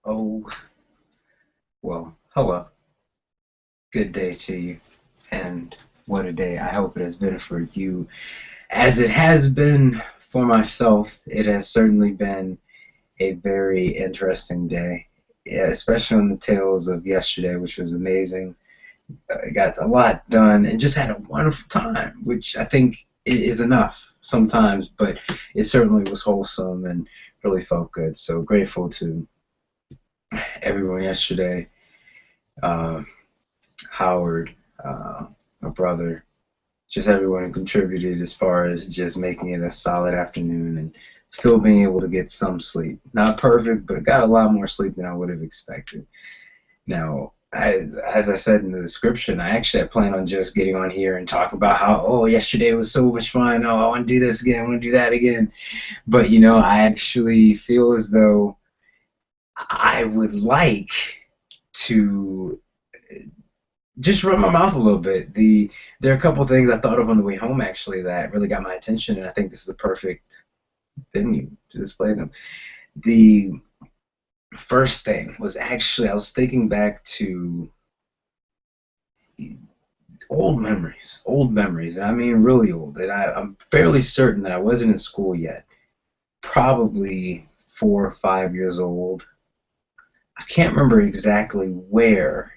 Oh, well, hello. Good day to you. And what a day I hope it has been for you. As it has been for myself, it has certainly been a very interesting day, yeah, especially on the tails of yesterday, which was amazing. I got a lot done and just had a wonderful time, which I think is enough sometimes, but it certainly was wholesome and really felt good. So grateful to everyone yesterday. Uh, Howard, my brother, just everyone who contributed as far as just making it a solid afternoon and still being able to get some sleep. Not perfect, but got a lot more sleep than I would have expected. Now, as I said in the description, I actually had planned on just getting on here and talk about how, oh, yesterday was so much fun. Oh, I want to do this again. I want to do that again. But, I actually feel as though I would like to just run my mouth a little bit. There are a couple things I thought of on the way home actually that really got my attention, and I think this is the perfect venue to display them. The first thing was actually I was thinking back to old memories, and I mean really old. And I'm fairly certain that I wasn't in school yet, probably 4 or 5 years old. I can't remember exactly where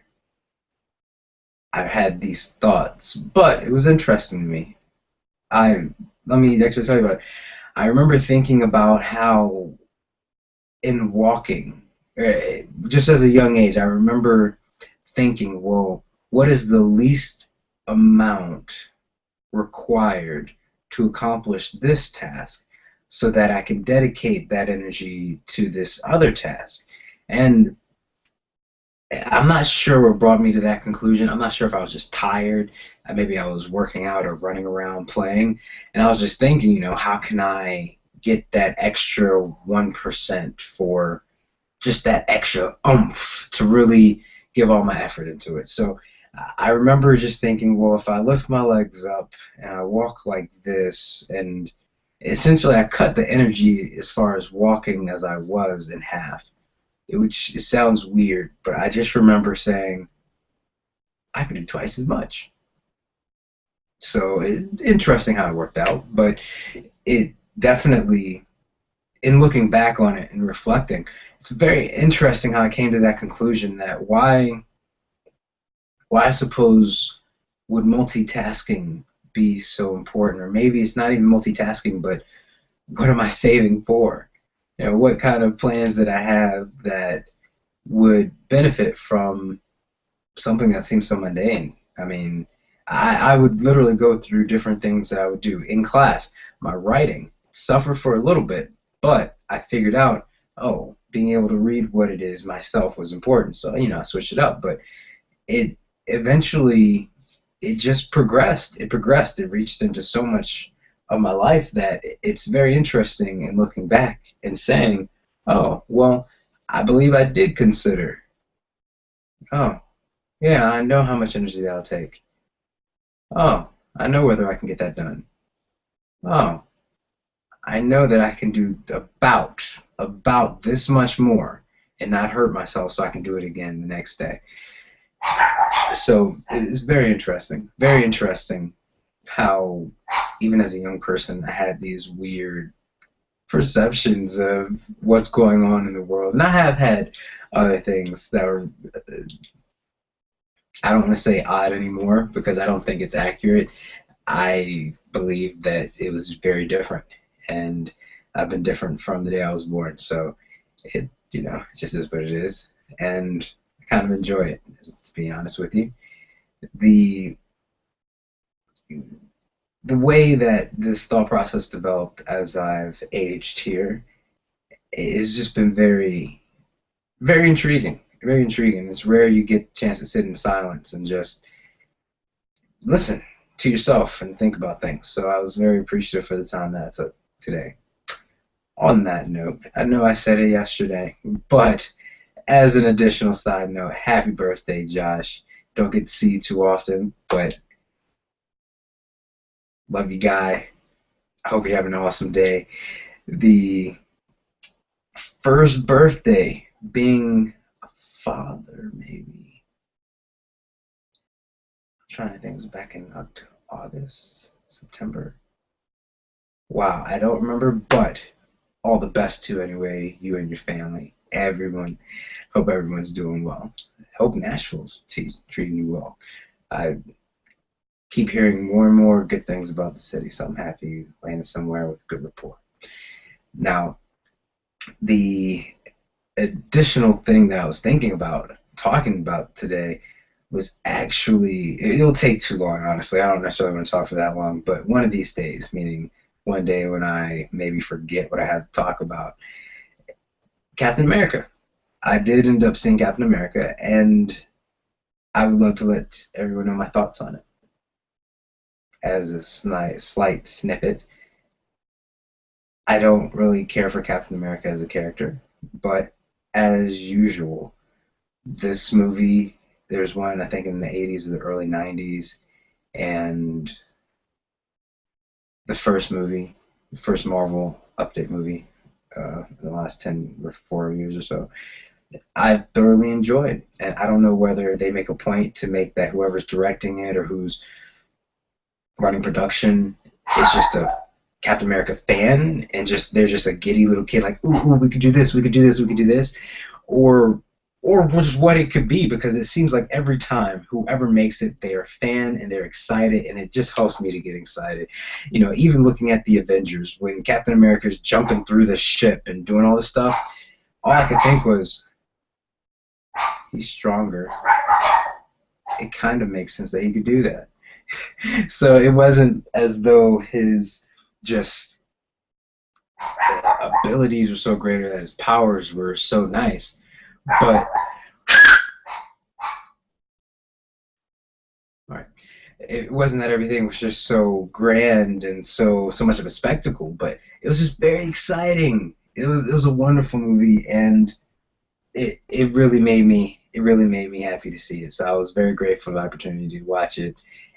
I had these thoughts, but it was interesting to me. I Let me actually tell you about it. I remember thinking about how in walking, just as a young age, I remember thinking, well, what is the least amount required to accomplish this task so that I can dedicate that energy to this other task? And I'm not sure what brought me to that conclusion. I'm not sure if I was just tired. Maybe I was working out or running around playing. And I was just thinking, how can I get that extra 1% for just that extra oomph to really give all my effort into it? So I remember just thinking, well, if I lift my legs up and I walk like this, and essentially I cut the energy as far as walking as I was in half, which it sounds weird, but I just remember saying I could do twice as much. So interesting how it worked out, but it definitely, in looking back on it and reflecting, it's very interesting how I came to that conclusion that why I suppose would multitasking be so important, or maybe it's not even multitasking, but what am I saving for? What kind of plans that I have that would benefit from something that seems so mundane. I mean, I would literally go through different things that I would do in class. My writing suffered for a little bit, but I figured out, oh, being able to read what it is myself was important. So, I switched it up. But it eventually, it just progressed. It progressed. It reached into so much of my life that it's very interesting in looking back and saying, oh, well, I believe I did consider, oh, yeah, I know how much energy that'll take. Oh, I know whether I can get that done. Oh, I know that I can do about this much more and not hurt myself so I can do it again the next day. So it's very interesting. Very interesting how even as a young person I had these weird perceptions of what's going on in the world. And I have had other things that were, I don't want to say odd anymore because I don't think it's accurate. I believe that it was very different, and I've been different from the day I was born. So it just is what it is, and I kind of enjoy it, to be honest with you. The the way that this thought process developed as I've aged here has just been very, very intriguing. Very intriguing. It's rare you get a chance to sit in silence and just listen to yourself and think about things. So I was very appreciative for the time that I took today. On that note, I know I said it yesterday, but as an additional side note, happy birthday, Josh. Don't get to see you too often, but love you, guy. I hope you have an awesome day. The first birthday being a father, maybe. I'm trying to think. It was back in August, September. Wow, I don't remember, but all the best to anyway, you and your family, everyone. Hope everyone's doing well. Hope Nashville's treating you well. I keep hearing more and more good things about the city, so I'm happy you landed somewhere with good rapport. Now, the additional thing that I was thinking about talking about today was actually, it'll take too long, honestly. I don't necessarily want to talk for that long, but one of these days, meaning one day when I maybe forget what I have to talk about, Captain America. I did end up seeing Captain America, and I would love to let everyone know my thoughts on it. As a slight snippet, I don't really care for Captain America as a character, but as usual, this movie, there's one I think in the 80s or the early 90s, and the first movie, the first Marvel update movie, in the last 10 or 4 years or so, I've thoroughly enjoyed. And I don't know whether they make a point to make that whoever's directing it or who's running production is just a Captain America fan and just they're just a giddy little kid like, ooh, we could do this, we could do this, we could do this, or just what it could be, because it seems like every time whoever makes it, they're a fan and they're excited, and it just helps me to get excited. You know, even looking at the Avengers, when Captain America's jumping through the ship and doing all this stuff, all I could think was, he's stronger. It kind of makes sense that he could do that. So it wasn't as though his just abilities were so great or that his powers were so nice, but all right, it wasn't that everything was just so grand and so much of a spectacle, but it was just very exciting. It was a wonderful movie, and it really made me happy to see it. So I was very grateful for the opportunity to watch it,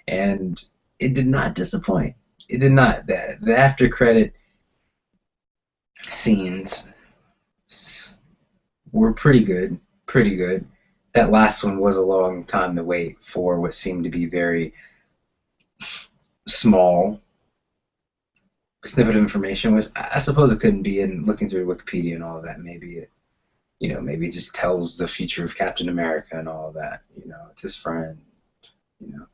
and it did not disappoint. It did not. The after credit scenes were pretty good, pretty good. That last one was a long time to wait for what seemed to be very small snippet of information, which I suppose it couldn't be. And looking through Wikipedia and all of that, maybe it, maybe it just tells the future of Captain America and all of that. It's his friend. You know.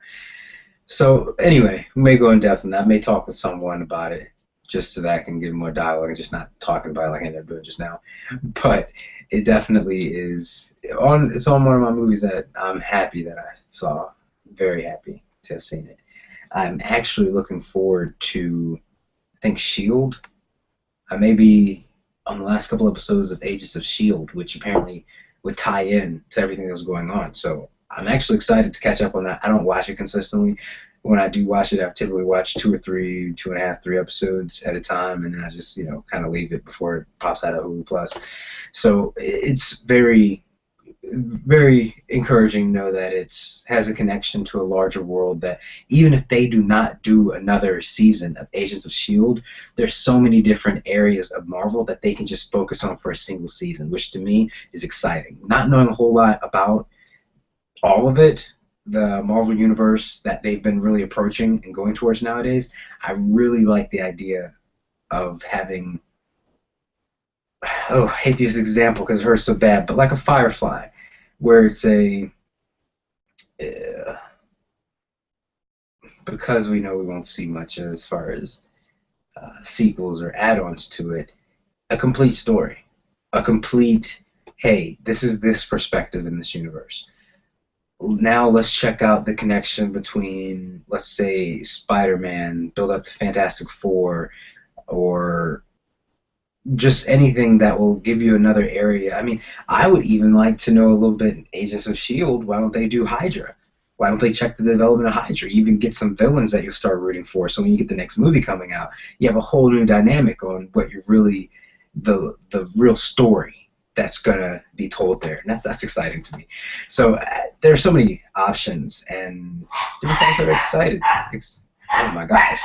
So anyway, we may go in depth on that. I may talk with someone about it, just so that I can get more dialogue and just not talking about it like I ended up doing just now. But it definitely is on. It's on one of my movies that I'm happy that I saw. Very happy to have seen it. I'm actually looking forward to, I think, Shield. I may be on the last couple episodes of Agents of Shield, which apparently would tie in to everything that was going on. So I'm actually excited to catch up on that. I don't watch it consistently. When I do watch it, I typically watch 2 or 3, 2.5, 3 episodes at a time, and then I just, kind of leave it before it pops out of Hulu Plus. So it's very, very encouraging to know that it has a connection to a larger world, that even if they do not do another season of Agents of S.H.I.E.L.D., there's so many different areas of Marvel that they can just focus on for a single season, which to me is exciting. Not knowing a whole lot about all of it, the Marvel Universe that they've been really approaching and going towards nowadays, I really like the idea of having, I hate to use this example because it hurts so bad, but like a Firefly, where it's because we know we won't see much as far as sequels or add-ons to it, a complete story, a complete, hey, this is this perspective in this universe. Now let's check out the connection between, let's say, Spider-Man, build up to Fantastic Four, or just anything that will give you another area. I mean, I would even like to know a little bit Agents of S.H.I.E.L.D. Why don't they do Hydra? Why don't they check the development of Hydra? You even get some villains that you'll start rooting for. So when you get the next movie coming out, you have a whole new dynamic on what you're really, the real story that's gonna be told there, and that's exciting to me. So there are so many options and different things that are excited. Oh my gosh,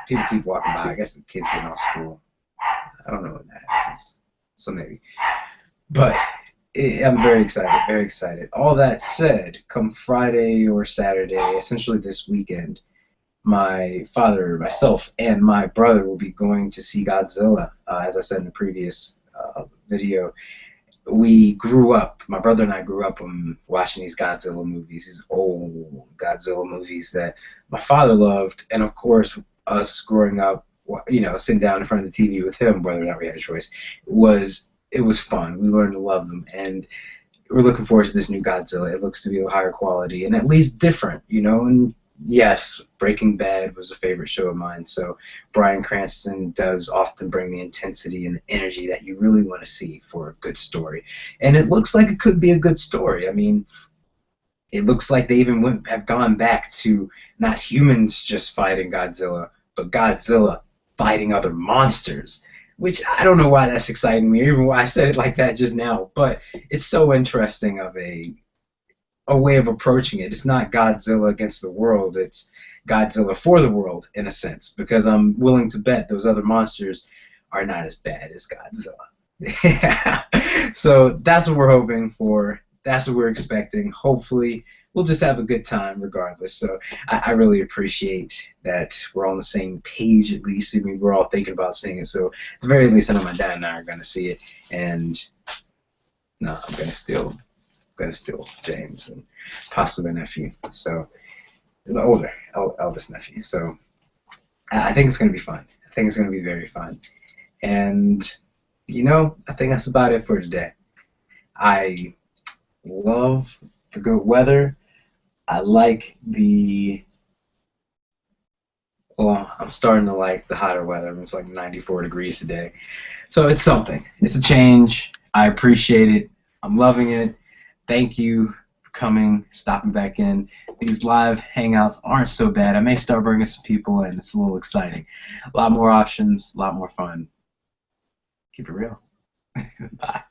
people keep walking by. I guess the kids getting off school. I don't know when that happens, so maybe. But I'm very excited, very excited. All that said, come Friday or Saturday, essentially this weekend, my father, myself, and my brother will be going to see Godzilla. As I said in the previous video, we grew up, my brother and I grew up watching these Godzilla movies, these old Godzilla movies that my father loved. And of course, us growing up, you know, sitting down in front of the TV with him, whether or not we had a choice, it was fun. We learned to love them. And we're looking forward to this new Godzilla. It looks to be of higher quality and at least different, you know. And yes, Breaking Bad was a favorite show of mine. So Bryan Cranston does often bring the intensity and the energy that you really want to see for a good story. And it looks like it could be a good story. I mean, it looks like they even have gone back to not humans just fighting Godzilla, but Godzilla fighting other monsters. Which I don't know why that's exciting me, or even why I said it like that just now, but it's so interesting of a way of approaching it. It's not Godzilla against the world, it's Godzilla for the world, in a sense, because I'm willing to bet those other monsters are not as bad as Godzilla. So that's what we're hoping for. That's what we're expecting. Hopefully, we'll just have a good time regardless. So I really appreciate that we're all on the same page, at least. I mean, we're all thinking about seeing it. So at the very least, I know my dad and I are going to see it. And no, I'm going to steal James and possibly my nephew. So the eldest nephew. So I think it's going to be fun. I think it's going to be very fun. And, you know, I think that's about it for today. I love the good weather. I like well, I'm starting to like the hotter weather. It's like 94 degrees today. So it's something. It's a change. I appreciate it. I'm loving it. Thank you for coming, stopping back in. These live hangouts aren't so bad. I may start bringing some people in. It's a little exciting. A lot more options, a lot more fun. Keep it real. Bye.